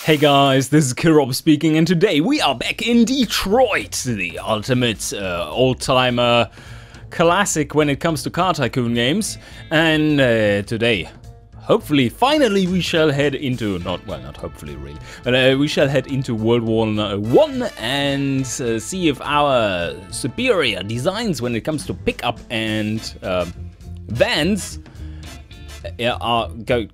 Hey guys, this is Killrob speaking, and today we are back in Detroit, the ultimate old-timer classic when it comes to Car Tycoon games. And today, hopefully, finally, we shall head into, not hopefully really, but we shall head into World War I and see if our superior designs when it comes to pickup and vans are going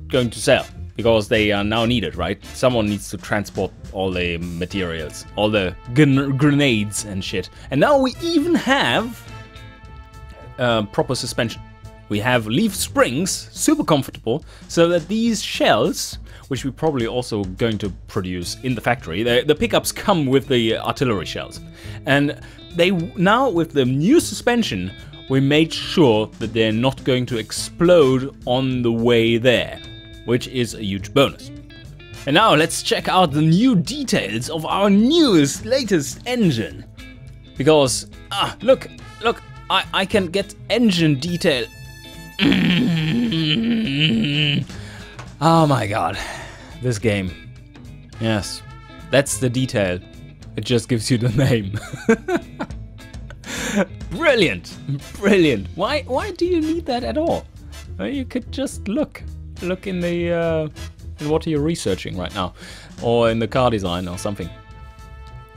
to sell. Because they are now needed, right? Someone needs to transport all the materials, all the grenades and shit. And now we even have proper suspension. We have leaf springs, super comfortable, so that these shells, which we're probably also going to produce in the factory, the pickups come with the artillery shells. And they now, with the new suspension, we made sure that they're not going to explode on the way there, which is a huge bonus. And now let's check out the new details of our latest engine. Because, look, I can get engine detail. Oh my god, this game. Yes, that's the detail. It just gives you the name. Brilliant, brilliant. Why do you need that at all? Well, you could just look in the in what you're researching right now, or in the car design or something.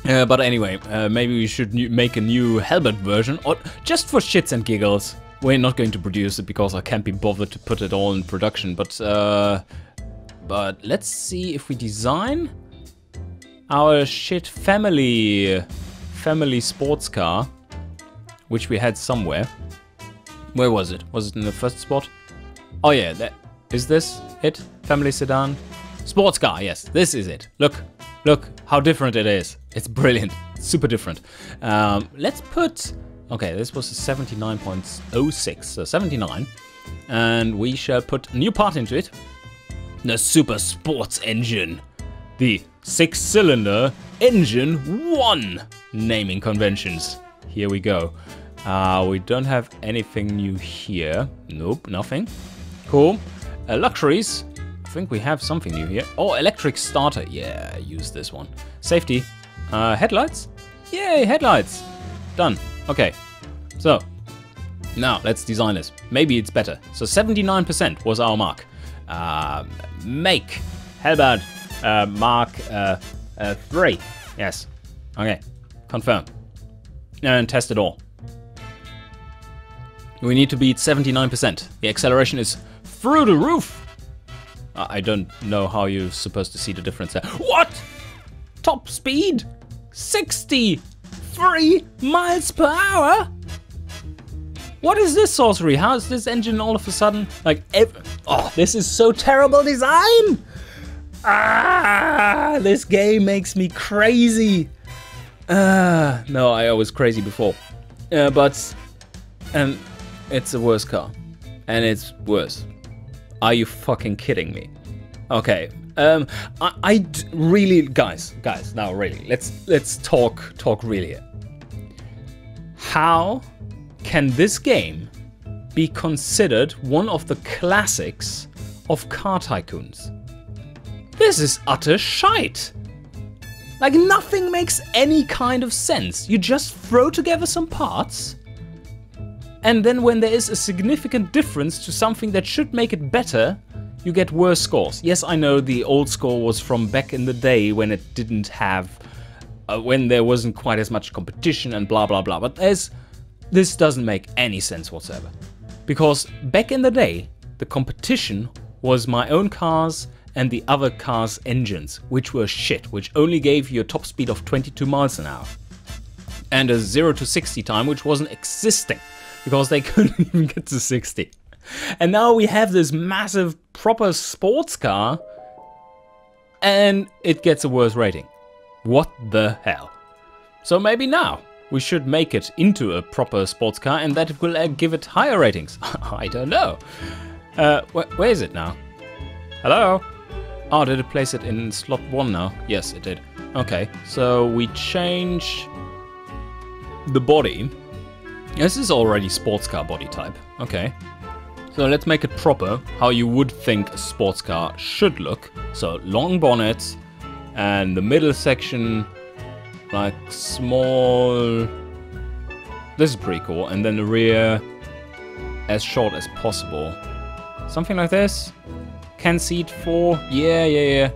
But anyway, maybe we should make a new helmet version, or just for shits and giggles. We're not going to produce it because I can't be bothered to put it all in production. But let's see if we design our shit family sports car, which we had somewhere. Where was it? Was it in the first spot? Oh yeah, that. Is this it? Family sedan? Sports car, yes, this is it. Look how different it is. It's brilliant, super different. Let's put, okay, this was a 79.06, so 79. And we shall put a new part into it. The super sports engine. The 6-cylinder engine 1 naming conventions. Here we go. We don't have anything new here. Nope, nothing. Cool. Luxuries, I think we have something new here. Oh, electric starter, yeah, use this one. Safety, headlights, yay, headlights, done. Okay, so now let's design this. Maybe it's better. So 79% was our mark. Make Hellbird Mark 3, yes, okay, confirm, and test it all. We need to beat 79%. The acceleration is through the roof. I don't know how you're supposed to see the difference there. What? Top speed? 63 miles per hour? What is this sorcery? How is this engine all of a sudden like oh, this is so terrible design. This game makes me crazy. No, I was crazy before. But it's a worse car. And it's worse. Are you fucking kidding me? Okay, I really, guys, now really, let's talk really here. How can this game be considered one of the classics of Car Tycoons? This is utter shite. Like, nothing makes any kind of sense. You just throw together some parts, and then when there is a significant difference to something that should make it better, you get worse scores. Yes, I know the old score was from back in the day when it didn't have, when there wasn't quite as much competition and blah blah blah, but this doesn't make any sense whatsoever. Because back in the day, the competition was my own cars and the other cars' engines, which were shit, which only gave you a top speed of 22 miles an hour. And a 0 to 60 time, which wasn't existing, because they couldn't even get to 60. And now we have this massive proper sports car, and it gets a worse rating. What the hell? So maybe now we should make it into a proper sports car, and that will give it higher ratings. I don't know. Where is it now? Hello? Oh, did it place it in slot 1 now? Yes, it did. Okay, so we change the body. This is already sports car body type. Okay. So let's make it proper, how you would think a sports car should look. So long bonnet, and the middle section like small. This is pretty cool, and then the rear as short as possible. Something like this. Can seat 4. Yeah.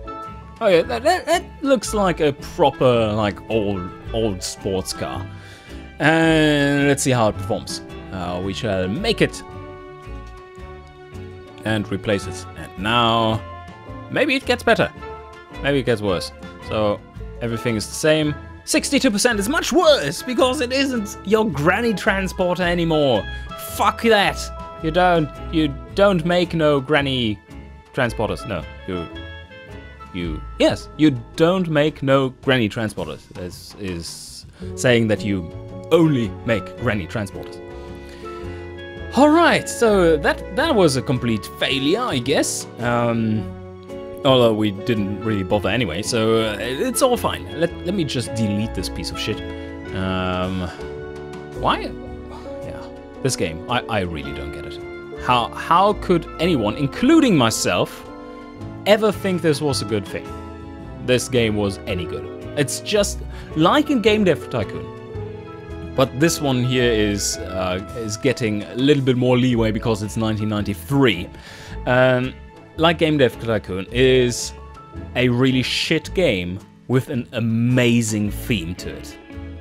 Oh yeah, that looks like a proper like old sports car. And let's see how it performs. We shall make it and replace it. And now maybe it gets better. Maybe it gets worse. So everything is the same. 62% is much worse because it isn't your granny transporter anymore. Fuck that. You don't make no granny transporters. No, yes, you don't make no granny transporters. This is saying that you only make granny transporters. All right, so that was a complete failure, I guess. Although we didn't really bother anyway, so it's all fine. Let me just delete this piece of shit. Why? Yeah, this game, I really don't get it. How could anyone, including myself, ever think this was a good thing? This game was any good. It's just like in Game Dev Tycoon. But this one here is getting a little bit more leeway because it's 1993. Like Game Dev Tycoon is a really shit game with an amazing theme to it.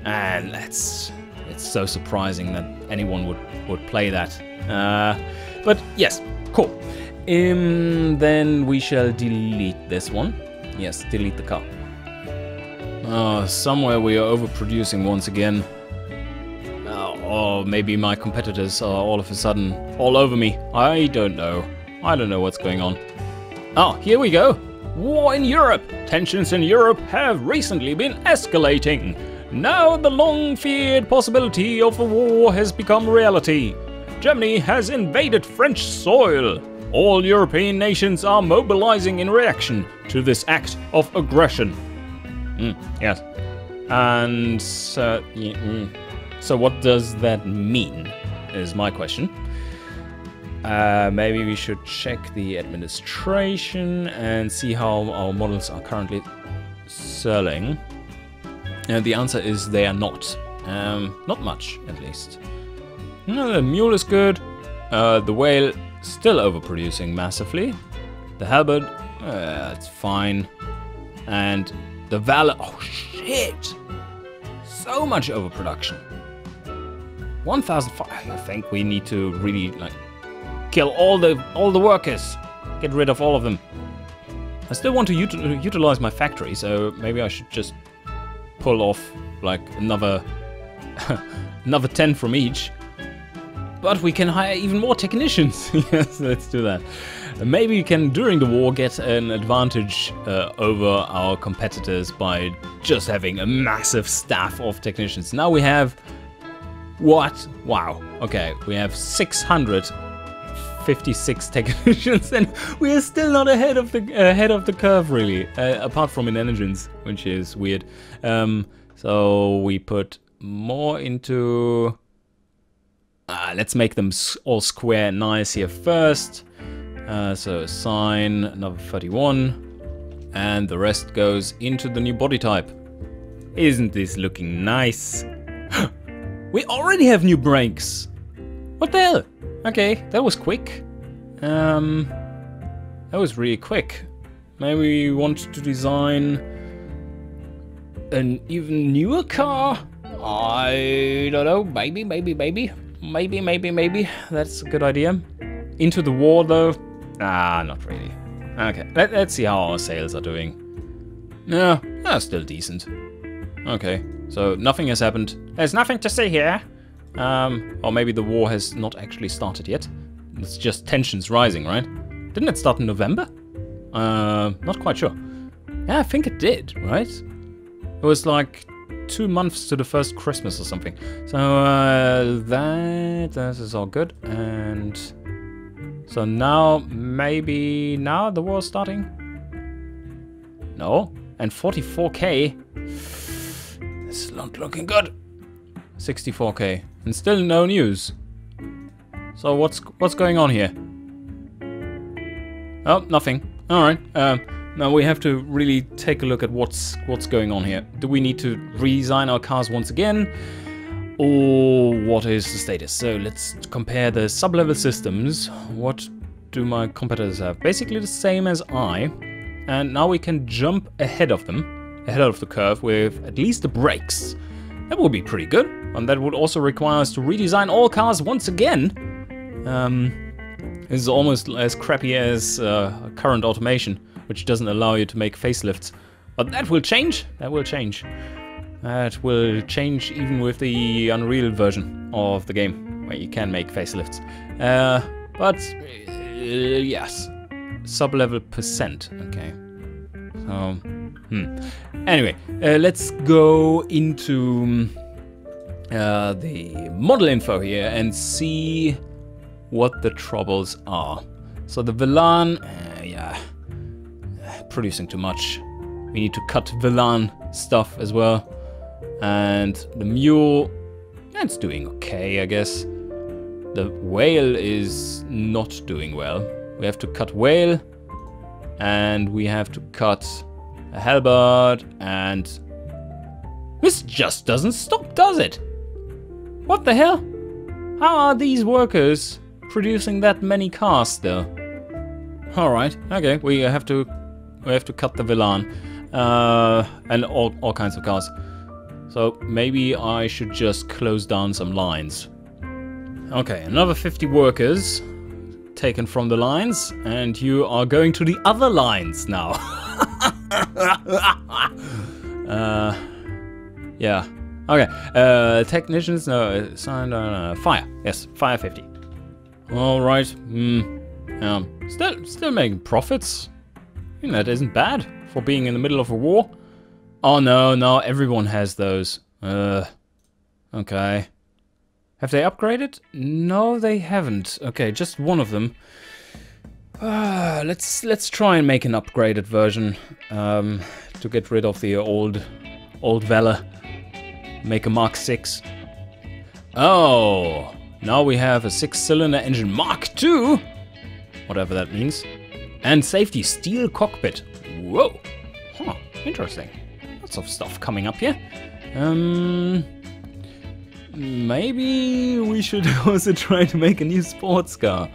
And it's so surprising that anyone would play that. But yes, cool. Then we shall delete this one. Yes, delete the car. Somewhere we are overproducing once again. Or maybe my competitors are all of a sudden all over me. I don't know. I don't know what's going on. Oh, here we go. War in Europe. Tensions in Europe have recently been escalating. Now the long-feared possibility of a war has become reality. Germany has invaded French soil. All European nations are mobilizing in reaction to this act of aggression. Yes. And so what does that mean, is my question. Maybe we should check the administration and see how our models are currently selling. The answer is they are not. Not much, at least. No, the mule is good. The whale still overproducing massively. The halberd, it's fine. And the valor, oh shit! So much overproduction. 1,005. I think we need to really like kill all the workers. Get rid of all of them. I still want to utilize my factory, so maybe I should just pull off like another 10 from each. But we can hire even more technicians. Yes, let's do that. Maybe we can, during the war, get an advantage over our competitors by just having a massive staff of technicians. Now we have what? Wow. Okay, we have 656 technicians, and we are still not ahead of the curve, really. Apart from in engines, which is weird. So we put more into. Let's make them all square and nice here first. So assign another 31, and the rest goes into the new body type. Isn't this looking nice? We already have new brakes. What the hell? Okay, that was quick. That was really quick. Maybe we want to design an even newer car. I don't know. Maybe. Maybe. That's a good idea. Into the war, though? Not really. Okay, let's see how our sales are doing. Yeah, still decent. Okay, so nothing has happened. There's nothing to see here. Or maybe the war has not actually started yet. It's just tensions rising, right? Didn't it start in November? Not quite sure. Yeah, I think it did, right? It was like 2 months to the first Christmas or something. So this is all good. And so now, maybe now the war's starting? No. And 44k. This is not looking good. 64k. And still no news. So what's going on here? Oh, nothing. Alright. Now we have to really take a look at what's going on here. Do we need to redesign our cars once again? Or what is the status? So let's compare the sub-level systems. What do my competitors have? Basically the same as I. And now we can jump ahead of them, ahead of the curve with at least the brakes. That would be pretty good. And that would also require us to redesign all cars once again. This is almost as crappy as current automation, which doesn't allow you to make facelifts. But that will change. That will change. That will change even with the Unreal version of the game, where you can make facelifts. Yes. Sub-level percent. Okay. So, Anyway, let's go into the model info here and see what the troubles are. So the Velan, producing too much. We need to cut Velan stuff as well. And the mule, that's doing okay, I guess. The whale is not doing well. We have to cut whale, and we have to cut a halberd, and this just doesn't stop, does it? What the hell? How are these workers producing that many cars still? All right, okay, we have to cut the Velan and all kinds of cars. So maybe I should just close down some lines. Okay, another 50 workers taken from the lines, and you are going to the other lines now. Yeah. Okay. Technicians, no, fire. Yes, fire 50. All right. Still making profits. I think that isn't bad for being in the middle of a war. Oh no, everyone has those. Okay. Have they upgraded? No, they haven't. Okay, just one of them. Let's try and make an upgraded version to get rid of the old Valor. Make a Mark 6. Oh, now we have a 6-cylinder engine Mark 2, whatever that means, and safety steel cockpit. Whoa, huh, interesting. Lots of stuff coming up here. Maybe we should also try to make a new sports car.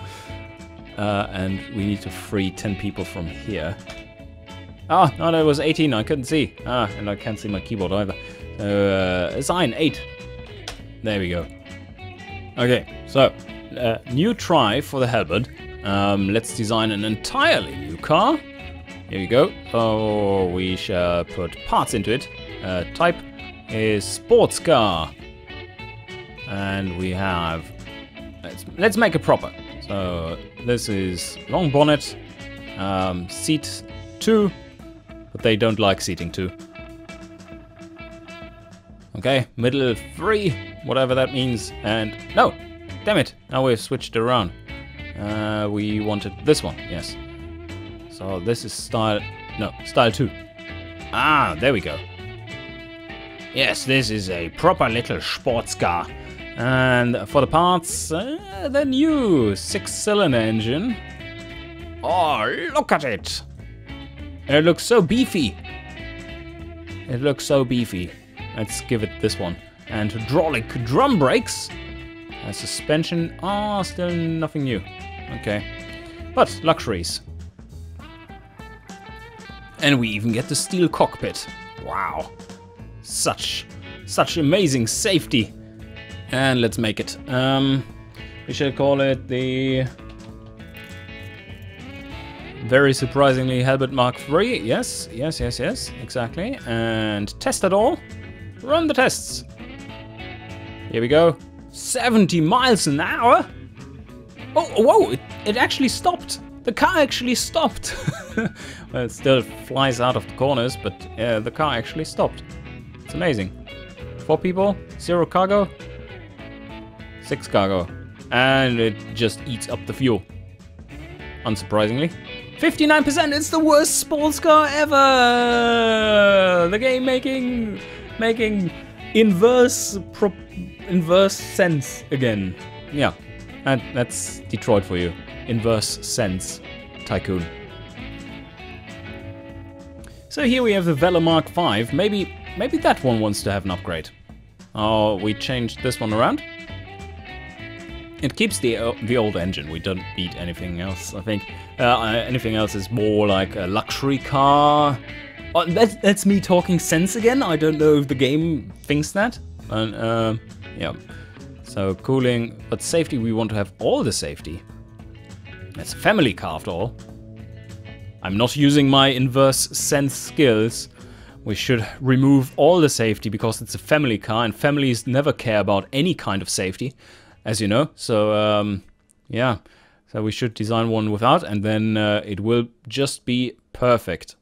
And we need to free 10 people from here. Ah, no, that was 18, I couldn't see. Ah, and I can't see my keyboard either. Assign 8. There we go. Okay, so, new try for the halberd. Let's design an entirely new car. Here we go. So, we shall put parts into it. Type is sports car. And we have... Let's make it proper. So, this is long bonnet, seat 2, but they don't like seating 2. Okay, middle 3, whatever that means, and no, damn it, now we've switched it around. We wanted this one, yes. So this is style 2. Ah, there we go. Yes, this is a proper little sports car. And for the parts, the new 6-cylinder engine. Oh, look at it! It looks so beefy. It looks so beefy. Let's give it this one. And hydraulic drum brakes. Suspension. Ah, still nothing new. Okay. But luxuries. And we even get the steel cockpit. Wow. Such amazing safety. And let's make it. We should call it the very surprisingly halberd Mark III. Yes, exactly. And test it all. Run the tests. Here we go. 70 miles an hour. Oh, whoa! It actually stopped. The car actually stopped. Well, it still flies out of the corners, but the car actually stopped. It's amazing. 4 people, 0 cargo. 6 cargo, and it just eats up the fuel. Unsurprisingly, 59%. It's the worst sports car ever. The game making inverse sense again. Yeah, and that's Detroit for you. Inverse sense, Tycoon. So here we have the Velar Mark V. Maybe that one wants to have an upgrade. Oh, we changed this one around. It keeps the old engine. We don't need anything else, I think. Anything else is more like a luxury car. Oh, that's me talking sense again. I don't know if the game thinks that. And yeah. So cooling, but safety, we want to have all the safety. It's a family car after all. I'm not using my inverse sense skills. We should remove all the safety because it's a family car and families never care about any kind of safety, as you know. So yeah, so we should design one without, and then it will just be perfect.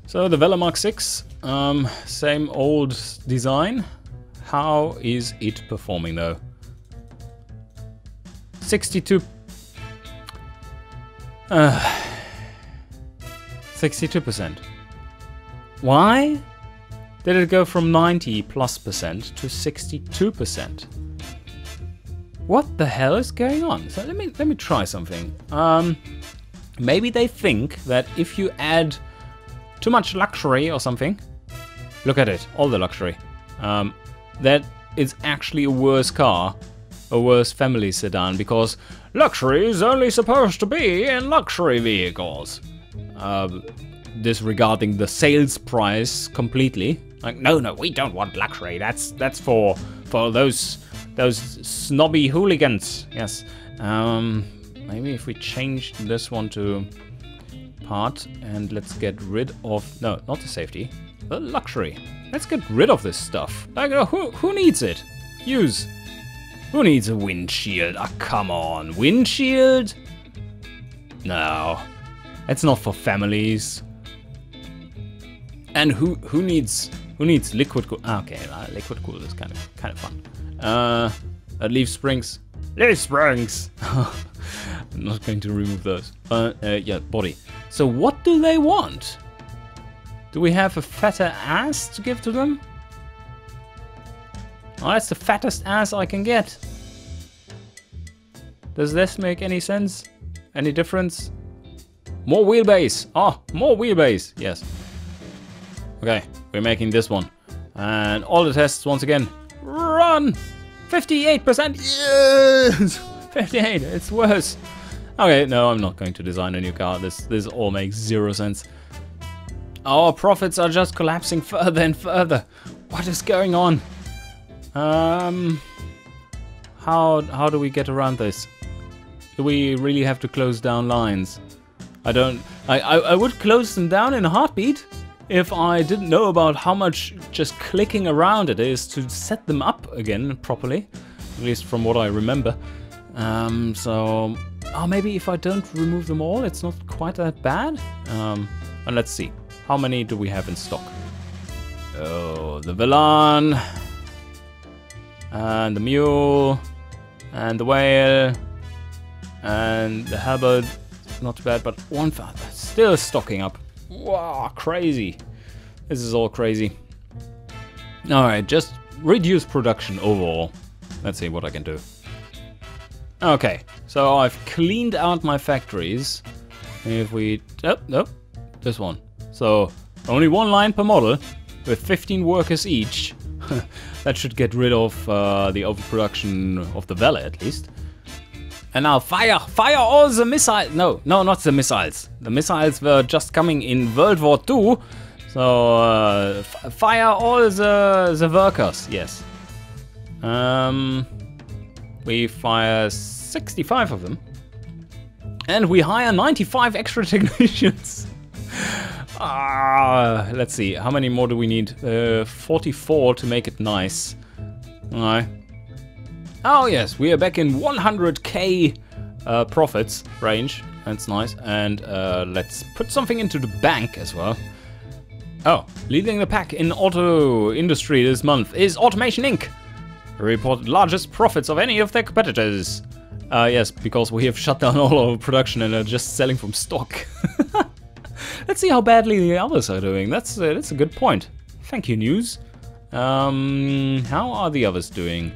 So the Velar Mark 6, same old design. How is it performing though? 62. 62%. Why did it go from 90+% to 62%? What the hell is going on? So let me try something. Maybe they think that if you add too much luxury or something, look at it, all the luxury, that it's actually a worse car, a worse family sedan, because luxury is only supposed to be in luxury vehicles. Disregarding the sales price completely. Like, no, we don't want luxury. That's for those snobby hooligans. Yes. Maybe if we change this one to part, and let's get rid of, no, not the safety, the luxury. Let's get rid of this stuff. Like, who needs it? Use. Who needs a windshield? Ah, come on, windshield? No, it's not for families. And who needs liquid cool? Ah, okay, liquid cool is kind of fun. Leaf springs. Leaf springs. I'm not going to remove those. Yeah, body. So what do they want? Do we have a fatter ass to give to them? Oh, that's the fattest ass I can get. Does this make any sense? Any difference? More wheelbase. Oh, more wheelbase. Yes. Okay, we're making this one. And all the tests once again. Run! 58%. Yes! 58. It's worse. Okay, no, I'm not going to design a new car. This all makes zero sense. Our profits are just collapsing further and further. What is going on? How do we get around this? Do we really have to close down lines? I would close them down in a heartbeat if I didn't know about how much just clicking around it is to set them up again properly, at least from what I remember. So maybe if I don't remove them all, it's not quite that bad. And let's see, how many do we have in stock? Oh, the Velan, and the mule, and the whale, and the halberd. Not bad, but one still stocking up. Wow, crazy. This is all crazy. Alright, just reduce production overall. Let's see what I can do. Okay, so I've cleaned out my factories. If we... Oh, no, this one. So, only one line per model, with 15 workers each. That should get rid of the overproduction of the Velar, at least. And now fire all the missiles. No, not the missiles. The missiles were just coming in World War II. So fire all the workers. Yes. We fire 65 of them, and we hire 95 extra technicians. Let's see. How many more do we need? 44 to make it nice. Alright. Oh yes, we are back in 100k profits range. That's nice. And let's put something into the bank as well. Oh, leading the pack in auto industry this month is Automation Inc. Reported largest profits of any of their competitors. Yes, because we have shut down all our production and are just selling from stock. Let's see how badly the others are doing. That's a good point. Thank you, news. How are the others doing?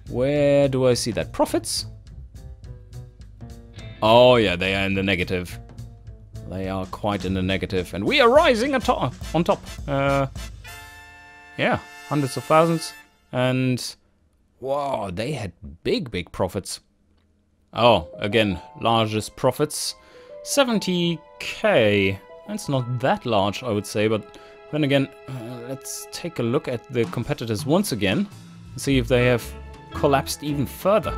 Where do I see that? Profits? Oh yeah, they are in the negative. They are quite in the negative, and we are rising on top. Yeah, hundreds of thousands, and wow, they had big profits. Oh, again, largest profits, 70k. That's not that large, I would say, but then again, let's take a look at the competitors once again and see if they have collapsed even further.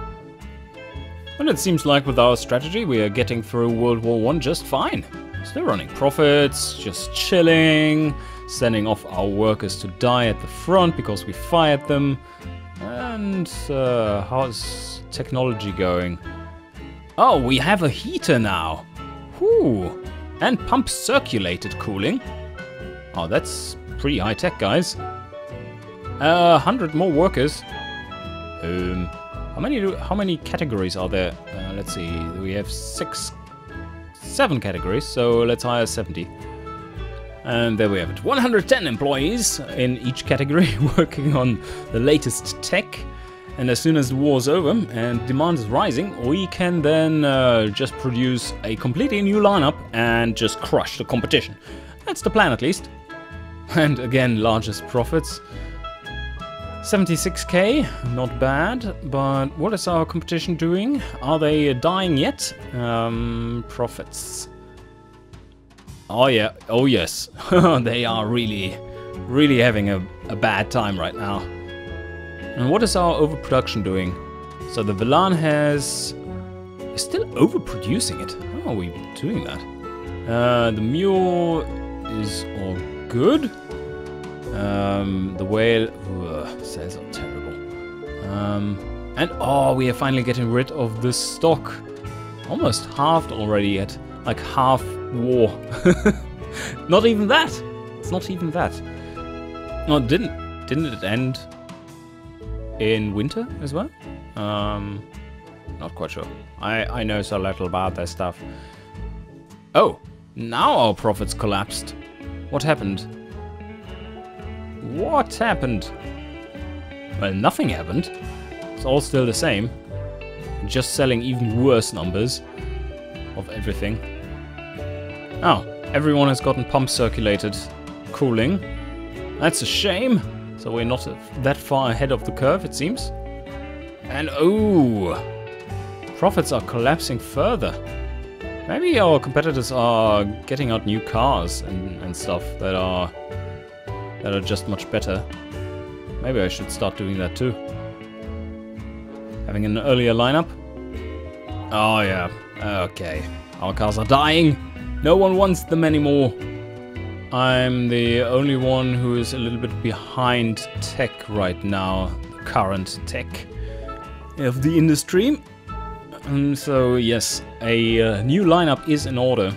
And it seems like with our strategy, we are getting through World War I just fine. Still running profits, just chilling, sending off our workers to die at the front because we fired them. And how's technology going? Oh, we have a heater now. Whew. And pump circulated cooling. Oh, that's pretty high tech, guys. 100 more workers. How many categories are there? Let's see. We have 7 categories, so let's hire 70. And there we have it. 110 employees in each category working on the latest tech. And as soon as the war's over and demand is rising, we can then just produce a completely new lineup and just crush the competition. That's the plan, at least. And again, largest profits. 76k, not bad, but what is our competition doing? Are they dying yet? Profits. Oh yeah, oh yes. They are really having a bad time right now. And what is our overproduction doing? So the Velan is still overproducing it. How are we doing that? The mule is all good. The whale, sales are terrible. And oh, we are finally getting rid of the stock. Almost halved already at like half war. Not even that. It's not even that. No, didn't it end in winter as well? Not quite sure. I know so little about that stuff. Oh, now our profits collapsed. What happened? What happened? Well, nothing happened. It's all still the same. Just selling even worse numbers of everything. Oh, everyone has gotten pump circulated cooling. That's a shame. So we're not that far ahead of the curve, it seems. And oh, profits are collapsing further. Maybe our competitors are getting out new cars and stuff that are just much better. Maybe I should start doing that too. Having an earlier lineup. Oh yeah, okay. Our cars are dying. No one wants them anymore. I'm the only one who is a little bit behind tech right now. The current tech of the industry. So yes, a new lineup is in order.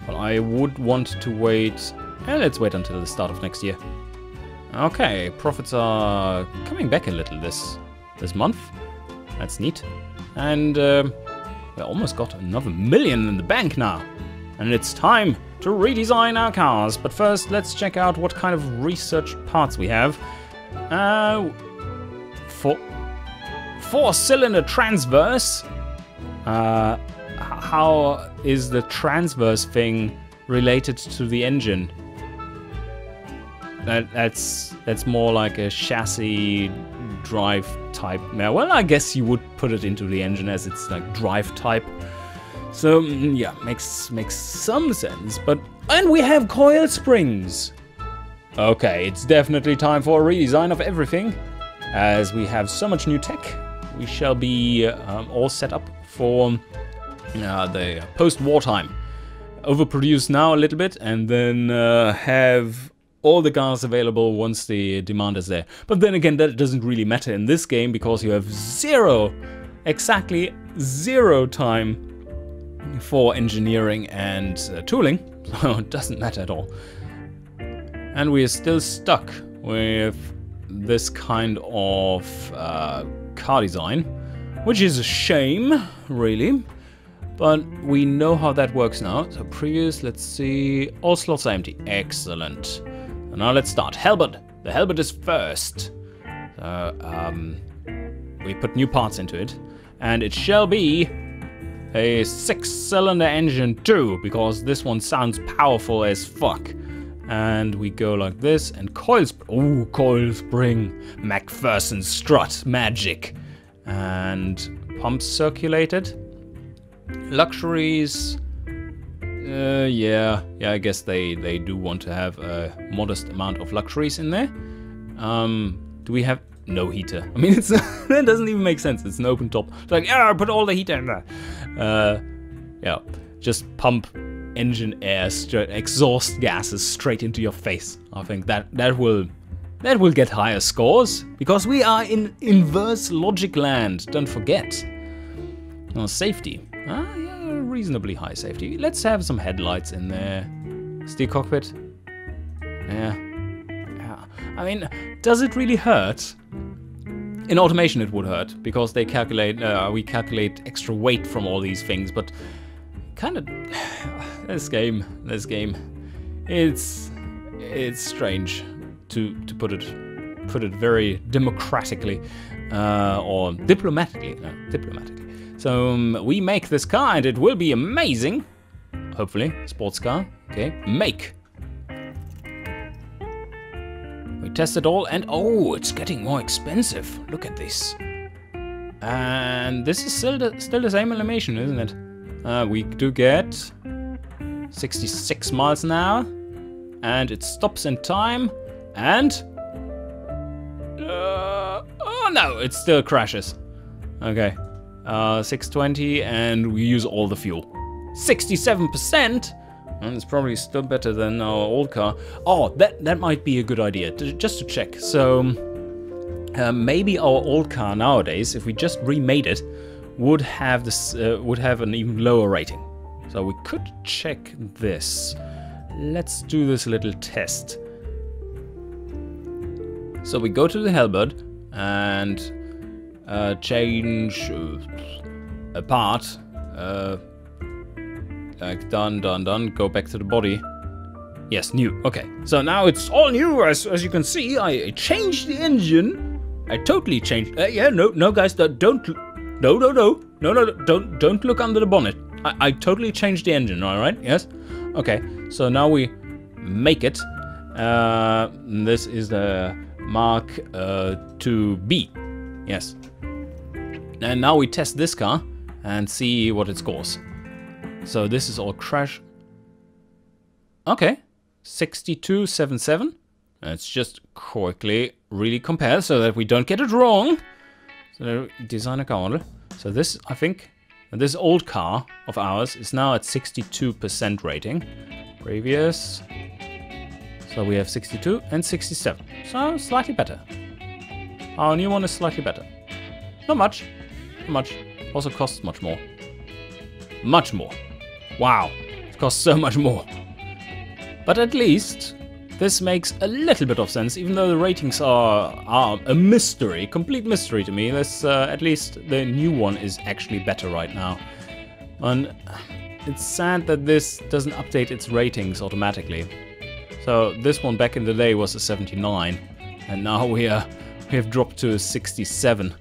But I would want to wait. Let's wait until the start of next year. Okay, profits are coming back a little this month. That's neat. And we almost got another million in the bank now. And it's time to redesign our cars. But first, let's check out what kind of research parts we have. Four-cylinder transverse. How is the transverse thing related to the engine? That's more like a chassis drive type. Yeah, well, I guess you would put it into the engine as it's like drive type. So yeah, makes some sense. And we have coil springs. Okay, it's definitely time for a redesign of everything. As we have so much new tech, we shall be all set up for the post-war time. Overproduce now a little bit, and then have all the cars available once the demand is there. But then again, that doesn't really matter in this game because you have exactly zero time for engineering and tooling, so it doesn't matter at all. And we are still stuck with this kind of car design, which is a shame, really. But we know how that works now. So previous, let's see, all slots are empty. Excellent. So now let's start. Halberd. The halberd is first. So we put new parts into it, and it shall be a 6-cylinder engine too, because this one sounds powerful as fuck. And we go like this, and coil spring, MacPherson strut magic, and pumps circulated. Luxuries, yeah, I guess they do want to have a modest amount of luxuries in there. Do we have no heater? I mean, that doesn't even make sense. It's an open top. It's like, yeah, put all the heater in there. Yeah, just pump engine air, exhaust gases straight into your face. I think that will get higher scores, because we are in inverse logic land. Don't forget. Oh, safety. Yeah, reasonably high safety. Let's have some headlights in there. Steel cockpit. Yeah. I mean, does it really hurt? In automation it would hurt, because they calculate, we calculate extra weight from all these things, but kind of, this game, it's strange to put it very democratically, or diplomatically. So we make this car and it will be amazing. Hopefully, sports car. Okay, make. We test it all, and oh, it's getting more expensive. Look at this. And this is still the same animation, isn't it? We do get 66 miles an hour, and it stops in time, and oh no, it still crashes. Okay, 620, and we use all the fuel. 67%. And it's probably still better than our old car. Oh, that might be a good idea, just to check. So maybe our old car nowadays, if we just remade it, would have an even lower rating. So we could check this. Let's do this little test. So we go to the Hellbird and change a part. Like done, go back to the body. Yes, new. Okay, so now it's all new. As you can see, I changed the engine. I totally changed. Yeah, no, guys, don't look under the bonnet. I totally changed the engine. All right, yes. Okay, so now we make it. This is the Mark 2B. Yes. And now we test this car and see what it scores. So this is all crash. Okay, 6277. Let's just quickly really compare so that we don't get it wrong. So design a car model. So this, I think, this old car of ours is now at 62% rating. Previous. So we have 62 and 67. So slightly better. Our new one is slightly better. Not much. Not much. Also costs much more. Much more. Wow, it costs so much more. But at least this makes a little bit of sense, even though the ratings are a mystery, complete mystery to me. This, at least the new one is actually better right now. And it's sad that this doesn't update its ratings automatically. So this one back in the day was a 79, and now we have dropped to a 67.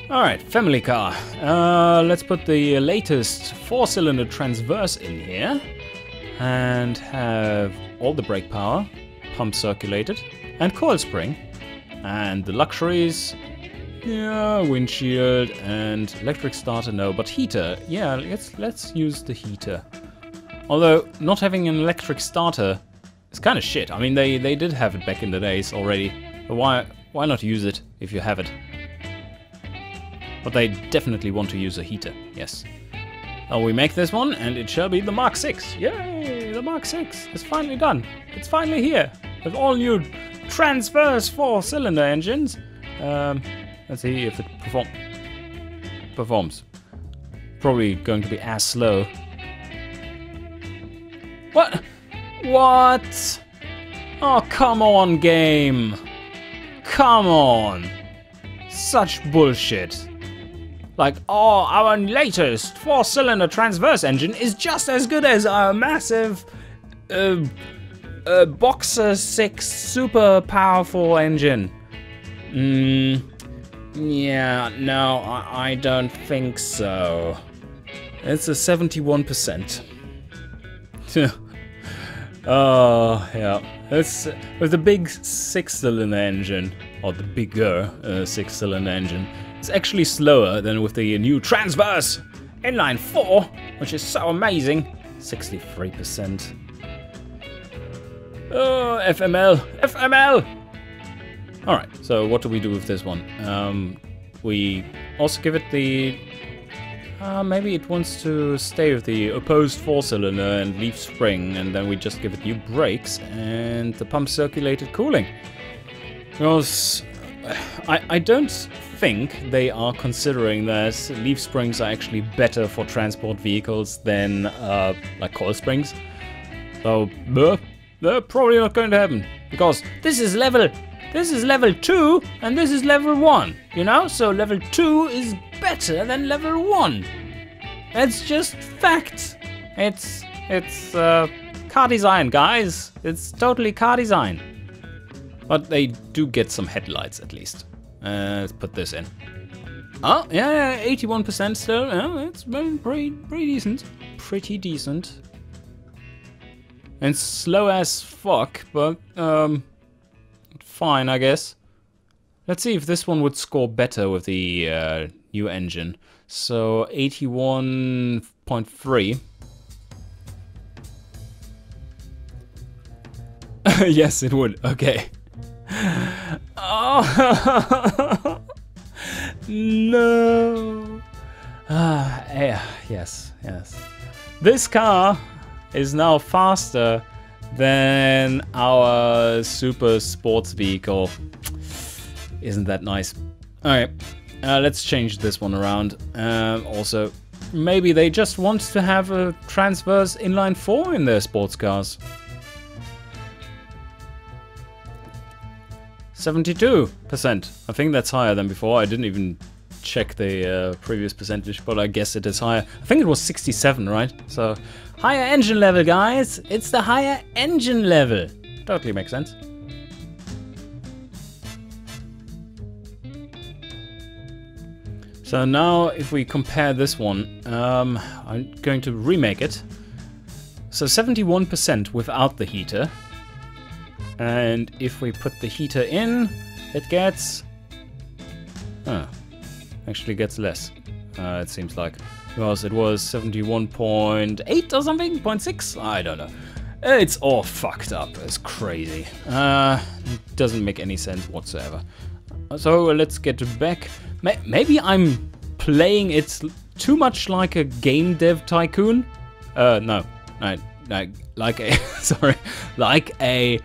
Alright, family car. Let's put the latest 4-cylinder transverse in here and have all the brake power, pump circulated, and coil spring. And the luxuries, yeah, windshield and electric starter, no, but heater. Yeah, let's use the heater. Although not having an electric starter is kind of shit. I mean, they did have it back in the days already, but why not use it if you have it? But they definitely want to use a heater, yes. Oh, we make this one, and it shall be the Mark 6. Yay! The Mark 6 is finally done. It's finally here, with all new transverse 4-cylinder engines. Let's see if it performs. Probably going to be as slow. What? What? Oh, come on, game. Come on. Such bullshit. Like, oh, our latest 4-cylinder transverse engine is just as good as our massive Boxer 6 super powerful engine. Yeah, no, I don't think so. It's a 71%. Oh, yeah. It's with the big 6-cylinder engine, or the bigger 6-cylinder engine. It's actually slower than with the new Transverse Inline 4, which is so amazing. 63%. Oh, FML! FML! Alright, so what do we do with this one? We also give it the... maybe it wants to stay with the opposed 4-cylinder and leaf spring, and then we just give it new brakes and the pump circulated cooling. Because I don't think they are considering that leaf springs are actually better for transport vehicles than like coil springs. So they're probably not going to happen, because this is level 2 and this is level 1, you know? So level 2 is better than level 1. It's just fact. It's car design, guys. It's totally car design. But they do get some headlights at least. Let's put this in. Oh, yeah, 81% still. Yeah, it's pretty decent. Pretty decent. And slow as fuck, but fine, I guess. Let's see if this one would score better with the new engine. So 81.3. Yes, it would. Okay. Oh no. Yeah, yes. This car is now faster than our super sports vehicle. Isn't that nice? Alright, let's change this one around. Also, maybe they just want to have a transverse inline 4 in their sports cars. 72%. I think that's higher than before. I didn't even check the previous percentage, but I guess it is higher. I think it was 67, right? So, higher engine level, guys. It's the higher engine level. Totally makes sense. So now, if we compare this one, I'm going to remake it. So 71% without the heater. And if we put the heater in, it gets... actually gets less, it seems like. Because it was 71.8 or something? 0.6? I don't know. It's all fucked up. It's crazy. Doesn't make any sense whatsoever. So let's get back. Maybe I'm playing it too much like a game dev tycoon. No, like a sorry, like a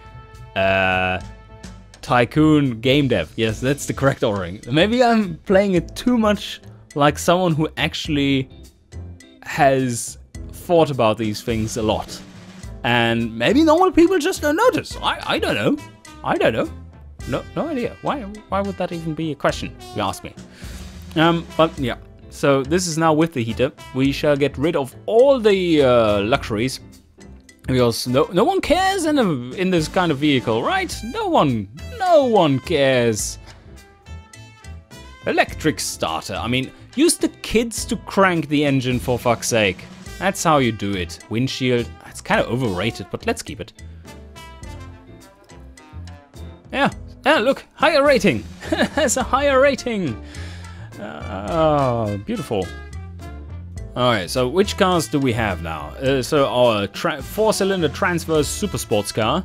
tycoon game dev. Yes, that's the correct ordering. Maybe I'm playing it too much like someone who actually has thought about these things a lot, and maybe normal people just don't notice. I don't know. I don't know. No idea. Why would that even be a question, you ask me? But yeah, so this is now with the heater. We shall get rid of all the luxuries, because no one cares in this kind of vehicle, right? No one cares. Electric starter. I mean, use the kids to crank the engine, for fuck's sake. That's how you do it. Windshield. It's kind of overrated, but let's keep it. Yeah, look, higher rating. Has a higher rating. Oh, beautiful. Alright, so which cars do we have now? So our 4-cylinder transverse super sports car.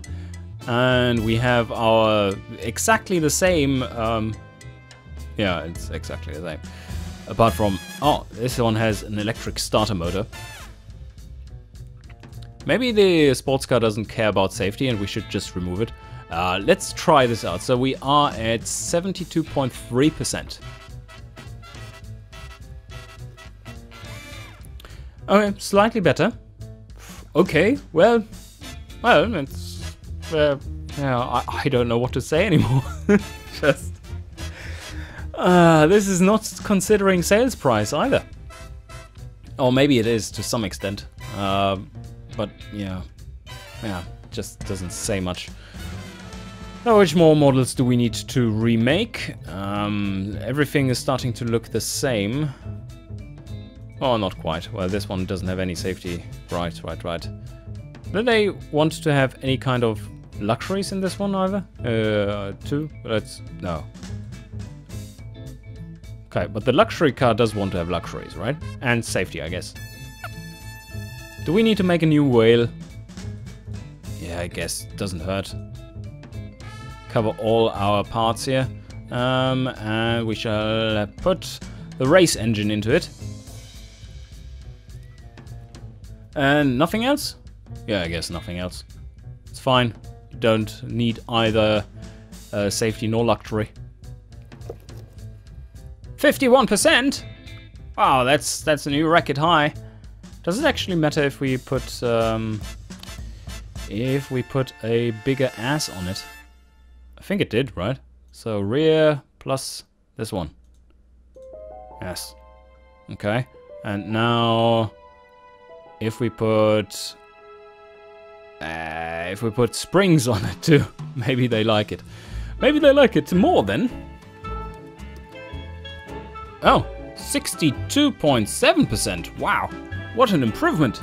And we have our exactly the same... yeah, it's exactly the same. Apart from... Oh, this one has an electric starter motor. Maybe the sports car doesn't care about safety and we should just remove it. Let's try this out. So we are at 72.3%. Okay, slightly better. Okay, well, it's... yeah, I don't know what to say anymore. Just... this is not considering sales price either. Or maybe it is to some extent. But yeah, just doesn't say much. Now, which more models do we need to remake? Everything is starting to look the same. Oh, not quite. Well, this one doesn't have any safety. Right. Do they want to have any kind of luxuries in this one either? Two? No. Okay, but the luxury car does want to have luxuries, right? And safety, I guess. Do we need to make a new whale? Yeah, I guess. Doesn't hurt. Cover all our parts here. And we shall put the race engine into it. And nothing else? Yeah, I guess nothing else. It's fine. You don't need either safety nor luxury. 51%? Wow, that's a new record high. Does it actually matter if we put a bigger ass on it? I think it did, right? So rear plus this one. Yes. Okay. And now if we put springs on it too, maybe they like it. Maybe they like it more then. Oh, 62.7%. Wow, what an improvement.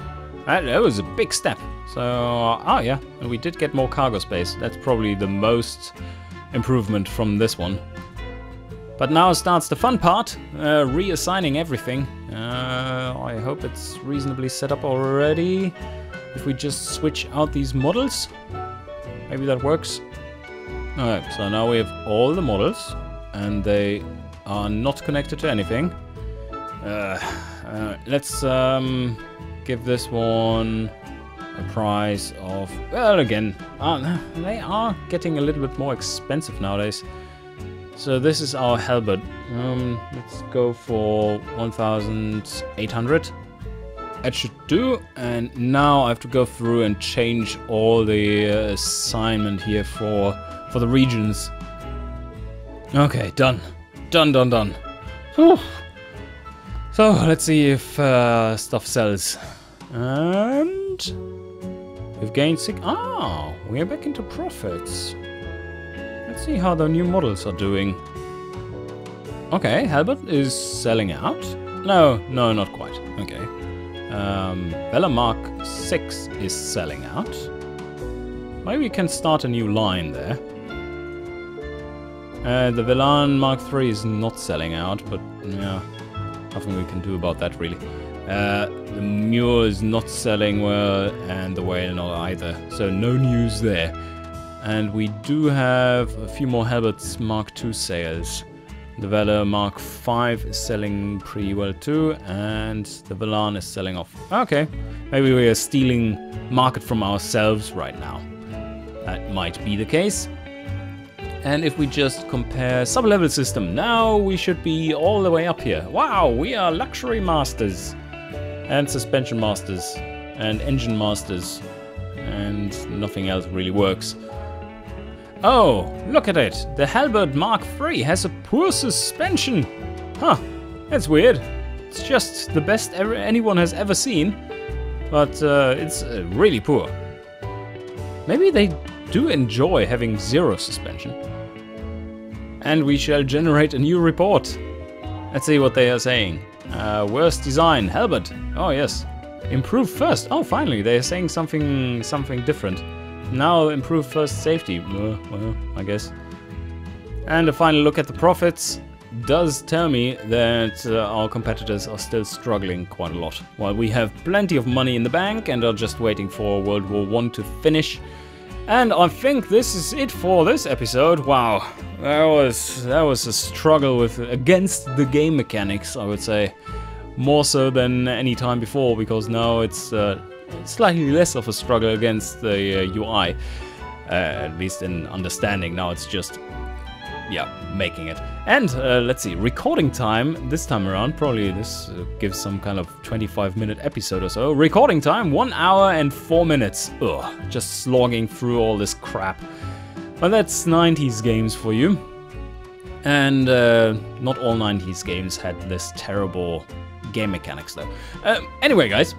That was a big step. So, oh yeah, and we did get more cargo space. That's probably the most improvement from this one. But now starts the fun part, reassigning everything. I hope it's reasonably set up already. If we just switch out these models, maybe that works. Alright, so now we have all the models, and they are not connected to anything. Let's give this one a price of, well, again, they are getting a little bit more expensive nowadays. So this is our halberd. Let's go for 1,800. That should do. And now I have to go through and change all the assignment here for the regions. Okay, done. Done. Whew. So let's see if stuff sells. And we've gained 6. Oh, we're back into profits. Let's see how the new models are doing. Okay, halberd is selling out. No, not quite. Okay. Vela Mark 6 is selling out. Maybe we can start a new line there. The Velan Mark 3 is not selling out, but yeah, nothing we can do about that really. The Mule is not selling well, and the Whale not either. So no news there. And we do have a few more halberds Mark 2 sales. The Vela Mark 5 is selling pretty well too, and the Velan is selling off. Okay, maybe we are stealing market from ourselves right now. That might be the case. And if we just compare sub-level system, now we should be all the way up here. Wow, we are luxury masters, and suspension masters, and engine masters, and nothing else really works. Oh, look at it. The Halberd Mark III has a poor suspension. Huh, that's weird. It's just the best anyone has ever seen, but it's really poor. Maybe they do enjoy having zero suspension. And we shall generate a new report. Let's see what they are saying. Worst design, Halberd. Oh yes. Improve first. Oh, finally, they are saying something different. Now improve first safety. Well, I guess. And a final look at the profits does tell me that our competitors are still struggling quite a lot. While we have plenty of money in the bank and are just waiting for World War I to finish. And I think this is it for this episode. Wow, that was a struggle against the game mechanics, I would say. More so than any time before, because now it's slightly less of a struggle against the UI, at least in understanding. Now it's just, yeah, making it. And let's see, recording time this time around, probably this gives some kind of 25-minute episode or so. Recording time, 1 hour and 4 minutes. Ugh, just slogging through all this crap. Well, that's 90s games for you. And not all 90s games had this terrible game mechanics though. Anyway, guys,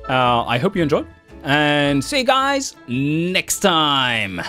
I hope you enjoyed, and see you guys next time.